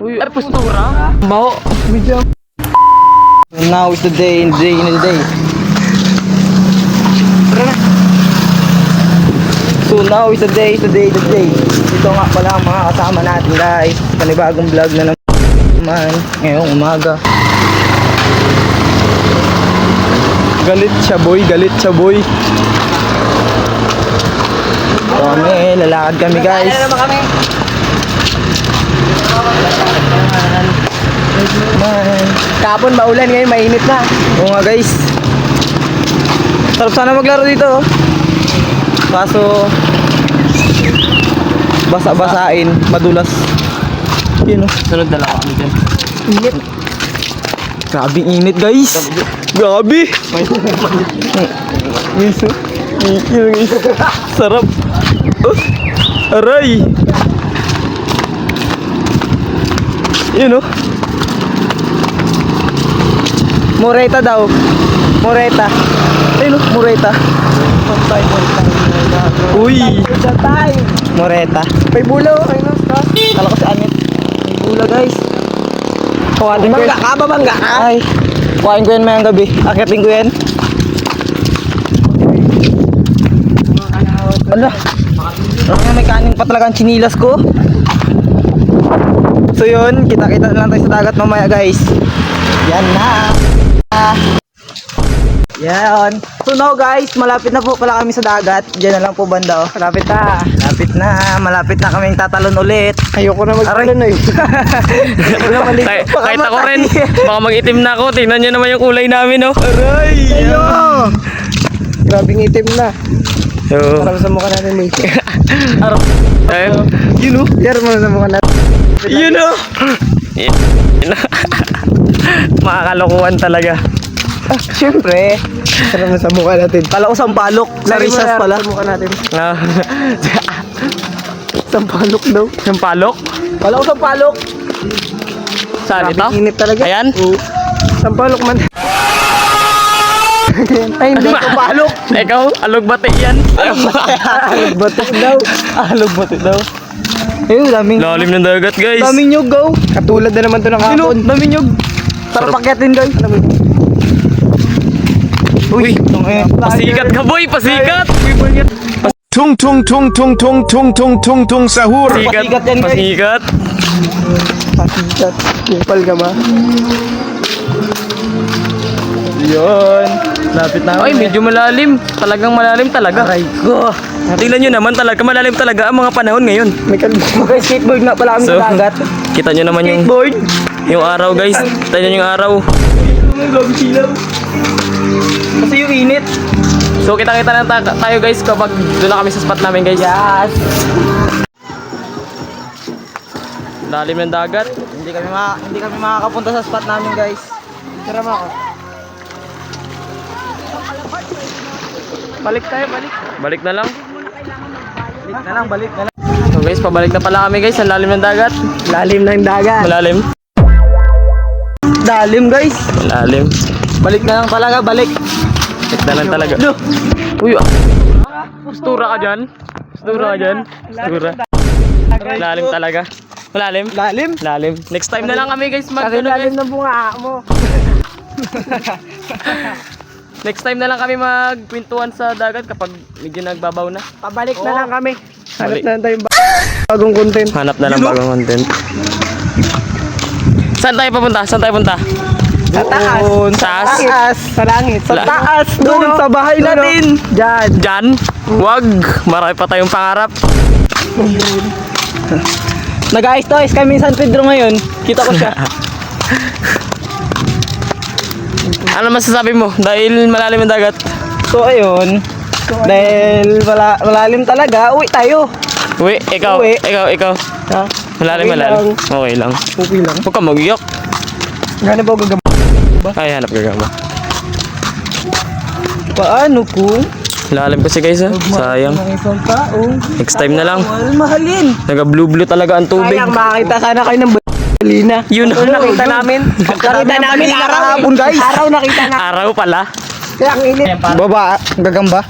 Uy, ay postura. Baho. Now is the day, So now is the day. Ito nga pala ang mga kasama natin guys. Panibagong vlog na naman ngayong umaga. Galit siya boy. Kami, lalakad kami guys. Kapon maulan ngayon, mainit na. Oo nga guys. Sarap sana maglaro dito. Kaso basa-basain, madulas. Yun o. Sunod na lang kami dyan. Init. Grabing init guys. Grabe. Yes, guys. Sarap. Aray. Yun o. Moreta daw. Moreta. Ayun o, Moreta. Uy. Moreta. May bulaw, ayun na. Kala ko si Anet. May bula guys. Kuhain ko Bangga ka, babangga ka. Ay. Kuhain ko yan mayang gabi. Akitin ko yan. Ala. May kanin pa talaga ang chinilas ko. So yun, kita-kita na lang tayo sa dagat mamaya guys. Yan na. Yan. So now guys, malapit na po pala kami sa dagat. Diyan na lang po banda oh. Malapit na. Malapit na kaming tatalon ulit. Ayoko na mag-talon eh. Kahit ako rin, baka mag-itim na ako. Tingnan nyo naman yung kulay namin, oh. Aray! Ayo! Grabing itim na. So, Para sa mukha natin may itim. Yun oh. Yar mo sa mukha natin. Yun oh. makakalokohan talaga. Siyempre. Para mo sa mukha natin. Kala ko sampalok. Sa Lari mo risas na pala. Sa mukha natin. Ah, Sampalok daw. yung palok? Kala ko sampalok. Saan ito? Grabing init talaga. Ayan? Oo. Sampalok man. Ay, hindi. Sampalok. Ikaw, alugbate yan. Batok daw. Alog daw. Ayun, daming. Lalim ng dagat, guys. Daming nyug go. Katulad na naman to ng Yun oh, hapon. daming nyug. Sarap pakyatin guys. Uy, pasikat ka, boy. Pasikat. Tung tung tung tung tung tung tung tung tung sahur. Pasikat. Pasikat yan, guys. Pasikat. Pasikat. Kupal ka ba? Yun. Lapit na. Ay, medyo malalim. Talagang malalim talaga. Aray ko. Tingnan nyo naman talaga, malalim talaga ang mga panahon ngayon. May kalbo. Mag-skateboard na pala kami So, sa dagat. kita nyo naman Skateboard. yung araw, guys. Kita nyo yung araw. Kasi yung init. So, kita-kita na tayo, guys, kapag doon na kami sa spot namin, guys. Yes. Lalim ng dagat. Hindi kami makakapunta sa spot namin guys. Tara mo ako. Balik tayo, balik. Balik na lang. Balik na lang. So, guys, pabalik na pala kami, guys. Ang lalim ng dagat. Lalim na yung dagat. Malalim. Dalim guys. Malalim. Balik na lang talaga, balik. Balik na lang talaga. Uy, postura ka dyan. Postura ka dyan. Postura. Lalim talaga. Malalim. Lalim? Lalim. Next time na lang kami, guys. Kasi lalim ng bunga mo. Next time na lang kami magkwentuhan sa dagat kapag medyo nagbabaw na. Pabalik na lang kami. Hanap Balik. na lang tayong bagong content. Hanap na lang bagong content. Saan tayo papunta? Saan tayo punta? Sa taas. Doon, Taas? Taas. Sa langit. Sa taas, doon sa bahay natin. Diyan. Diyan? Wag. Marami pa tayong pangarap. Nag-ice to ice kami sa San Pedro ngayon. Kita ko siya. Ano masasabi mo? Dahil malalim ang dagat. So ayun. Dahil malalim talaga, uwi tayo. Uy, ikaw. Uwi. Ikaw. Ha? Malalim, Okay malalim. lang. Okay lang. Okay lang. Huwag ka mag-iyak. Gano'n ba ako gagamba? Ay, hanap gagama. Paano kung Lalim kasi, guys, ha? Sayang. ng isang tao? Next time na lang. Mahalin. Naga-blue-blue talaga ang tubig. Sayang, makakita sana kayo ng balina. Yun ang Nakita namin. Nakita namin araw. Kahapon, guys. Araw nakita na. Araw pala. Kaya ang init. Baba, gagamba.